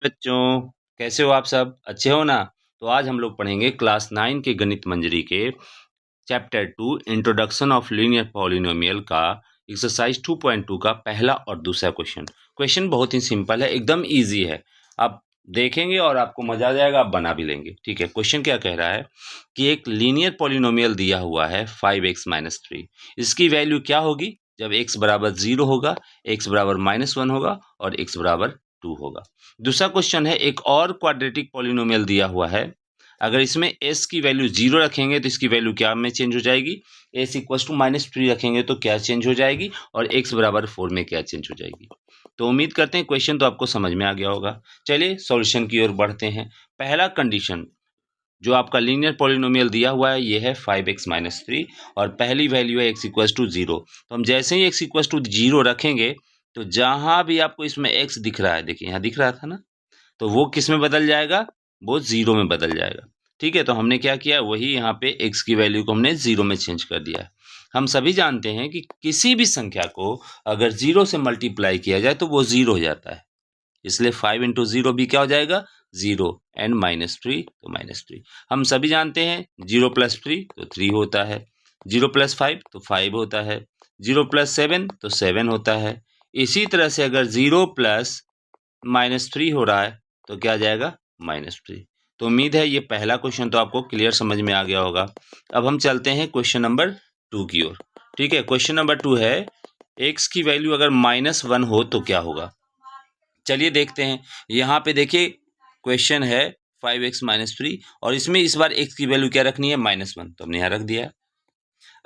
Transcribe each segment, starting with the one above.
बच्चों, कैसे हो आप सब? अच्छे हो ना? तो आज हम लोग पढ़ेंगे क्लास 9 के गणित मंजरी के chapter 2 introduction of linear polynomial का एक्सरसाइज 2.2 का पहला और दूसरा क्वेश्चन। क्वेश्चन बहुत ही सिंपल है, एकदम ईजी है। आप देखेंगे और आपको मजा आ जाएगा, आप बना भी लेंगे। ठीक है, क्वेश्चन क्या कह रहा है कि एक लीनियर पॉलिनोमियल दिया हुआ है 5x-3। इसकी वैल्यू क्या होगी जब x बराबर 0 होगा, x बराबर -1 होगा और x बराबर 2 होगा। दूसरा क्वेश्चन है, एक और क्वाड्रेटिक पॉलिनोमियल दिया हुआ है। अगर इसमें s की वैल्यू 0 रखेंगे तो इसकी वैल्यू क्या में चेंज हो जाएगी, s इक्वल टू -3 रखेंगे तो क्या चेंज हो जाएगी और x बराबर 4 में क्या चेंज हो जाएगी। तो उम्मीद करते हैं क्वेश्चन तो आपको समझ में आ गया होगा। चलिए सॉल्यूशन की ओर बढ़ते हैं। पहला कंडीशन, जो आपका लीनियर पॉलिनोमियल दिया हुआ है ये है 5x-3 और पहली वैल्यू है x इक्वल टू 0। तो हम जैसे ही x इक्वल टू 0 रखेंगे तो जहां भी आपको इसमें x दिख रहा है, देखिए यहाँ दिख रहा था ना, तो वो किस में बदल जाएगा, वो 0 में बदल जाएगा। ठीक है, तो हमने क्या किया, वही यहाँ पे x की वैल्यू को हमने 0 में चेंज कर दिया है। हम सभी जानते हैं कि किसी भी संख्या को अगर 0 से मल्टीप्लाई किया जाए तो वो 0 हो जाता है। इसलिए 5 इंटू 0 भी क्या हो जाएगा, 0 एंड -3 तो -3। हम सभी जानते हैं 0 + 3 तो 3 होता है, 0 + 5 तो 5 होता है, 0 + 7 तो 7 होता है। इसी तरह से अगर 0 + -3 हो रहा है तो क्या आ जाएगा, -3। तो उम्मीद है ये पहला क्वेश्चन तो आपको क्लियर समझ में आ गया होगा। अब हम चलते हैं क्वेश्चन नंबर 2 की ओर। ठीक है, क्वेश्चन नंबर 2 है, x की वैल्यू अगर -1 हो तो क्या होगा। चलिए देखते हैं। यहाँ पे देखिए क्वेश्चन है 5x-3 और इसमें इस बार x की वैल्यू क्या रखनी है, -1, तो हमने यहाँ रख दिया।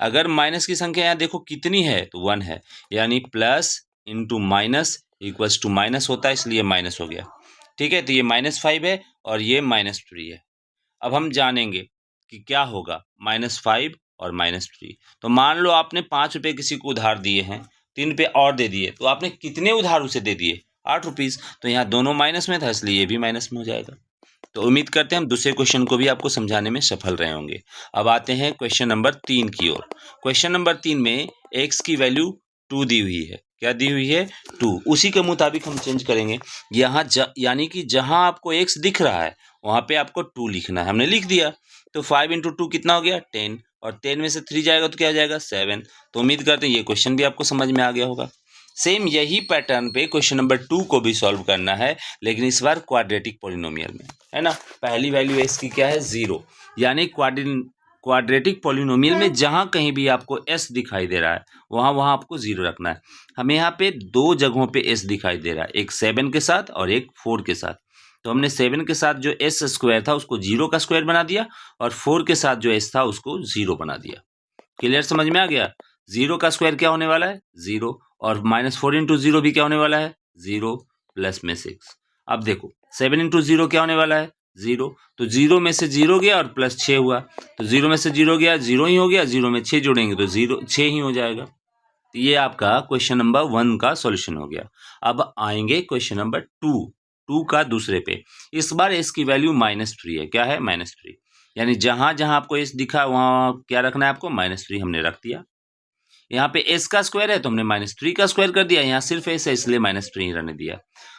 अगर माइनस की संख्या यहाँ देखो कितनी है तो 1 है, यानी plus into minus equals to minus होता है, इसलिए माइनस हो गया। ठीक है, तो ये -5 है और ये -3 है। अब हम जानेंगे कि क्या होगा -5 और -3। तो मान लो आपने 5 रुपये किसी को उधार दिए हैं, 3 रुपये और दे दिए, तो आपने कितने उधार उसे दे दिए, 8 रुपीज़। तो यहाँ दोनों माइनस में था इसलिए ये भी माइनस में हो जाएगा। तो उम्मीद करते हैं हम दूसरे क्वेश्चन को भी आपको समझाने में सफल रहे होंगे। अब आते हैं क्वेश्चन नंबर 3 की ओर। क्वेश्चन नंबर 3 में x की वैल्यू 2 दी हुई है। क्या दी हुई है, 2। उसी के मुताबिक हम चेंज करेंगे। यहाँ यानी कि जहाँ आपको x दिख रहा है वहाँ पे आपको 2 लिखना है, हमने लिख दिया। तो 5 इंटू 2 कितना हो गया, 10, और 10 में से 3 जाएगा तो क्या हो जाएगा, 7। तो उम्मीद करते हैं ये क्वेश्चन भी आपको समझ में आ गया होगा। सेम यही पैटर्न पे क्वेश्चन नंबर 2 को भी सॉल्व करना है, लेकिन इस बार क्वाड्रेटिक पॉलिनोमियल में, है ना। पहली वैल्यू x की क्या है, 0, यानी क्वाड्रेटिक पॉलिनोमियल में जहां कहीं भी आपको s दिखाई दे रहा है वहां आपको 0 रखना है। हमें यहाँ पे दो जगहों पे s दिखाई दे रहा है, एक 7 के साथ और एक 4 के साथ। तो हमने 7 के साथ जो s स्क्वायर था उसको 0 का स्क्वायर बना दिया और 4 के साथ जो s था उसको 0 बना दिया। क्लियर, समझ में आ गया। 0 का स्क्वायर क्या होने वाला है, 0, और -4 इंटू 0 भी क्या होने वाला है, 0, प्लस में 6। अब देखो 7 इंटू 0 क्या होने वाला है, 0। तो 0 में से 0 गया और प्लस 6 हुआ, तो 0 में से 0 गया 0 ही हो गया, 0 में 6 जोड़ेंगे तो 6 ही हो जाएगा। तो ये आपका क्वेश्चन नंबर 1 का सॉल्यूशन हो गया। अब आएंगे क्वेश्चन नंबर 2 का दूसरे पे। इस बार s की वैल्यू -3 है। क्या है, -3, यानी जहां जहां आपको s दिखा वहां क्या रखना है आपको, -3 हमने रख दिया। यहाँ पे s का स्क्वायर है तो हमने -3 का स्क्वायर कर दिया, यहाँ सिर्फ s है इसलिए -3 ही रहने दिया।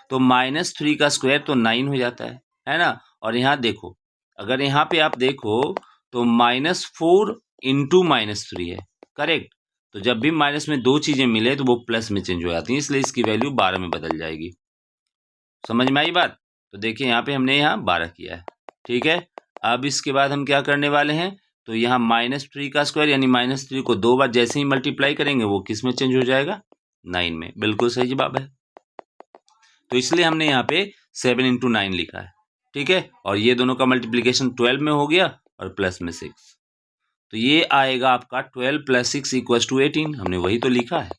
तो -3 का स्क्वायर तो 9 हो जाता है ना। और यहाँ देखो, अगर यहाँ पे आप देखो तो -4 इंटू -3 है, करेक्ट। तो जब भी माइनस में दो चीजें मिले तो वो प्लस में चेंज हो जाती हैं, इसलिए इसकी वैल्यू 12 में बदल जाएगी। समझ में आई बात। तो देखिए यहाँ पे हमने यहाँ 12 किया है, ठीक है। अब इसके बाद हम क्या करने वाले हैं, तो यहाँ -3 का स्क्वायर यानी -3 को 2 बार जैसे ही मल्टीप्लाई करेंगे वो किस में चेंज हो जाएगा, 9 में। बिल्कुल सही जवाब है। तो इसलिए हमने यहाँ पे 7 इंटू 9 लिखा है, ठीक है। और ये दोनों का मल्टीप्लीकेशन 12 में हो गया और प्लस में 6, तो ये आएगा आपका 12 + 6 = 18, हमने वही तो लिखा है।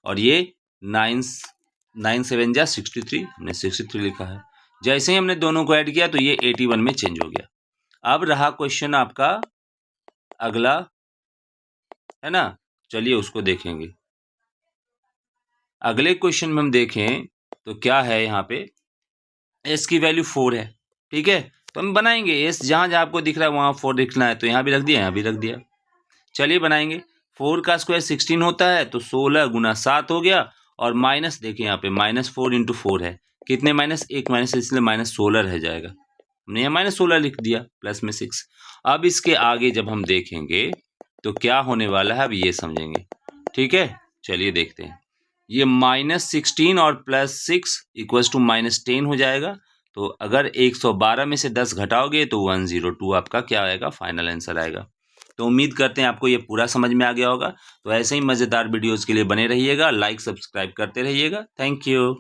और ये 9 7 जा 63, हमने 63 लिखा है। जैसे ही हमने दोनों को ऐड किया तो ये 81 में चेंज हो गया। अब रहा क्वेश्चन आपका अगला, है ना। चलिए उसको देखेंगे। अगले क्वेश्चन में हम देखें तो क्या है, यहाँ पे s की वैल्यू 4 है, ठीक है। तो हम बनाएंगे, s जहां जहां आपको दिख रहा है वहां 4 लिखना है, तो यहाँ भी रख दिया, यहाँ भी रख दिया। चलिए बनाएंगे। 4 का स्क्वायर 16 होता है, तो 16 × 7 हो गया, और माइनस देखिए यहाँ पे -4 × 4 है, कितने माइनस, एक माइनस, इसलिए -16 रह जाएगा। हमने यहाँ -16 लिख दिया, प्लस में 6। अब इसके आगे जब हम देखेंगे तो क्या होने वाला है, अब ये समझेंगे। ठीक है, चलिए देखते हैं। ये -16 और +6 इक्वल्स टू -10 हो जाएगा। तो अगर 112 में से 10 घटाओगे तो 102 आपका क्या आएगा, फाइनल आंसर आएगा। तो उम्मीद करते हैं आपको ये पूरा समझ में आ गया होगा। तो ऐसे ही मज़ेदार वीडियोज़ के लिए बने रहिएगा, लाइक सब्सक्राइब करते रहिएगा। Thank you.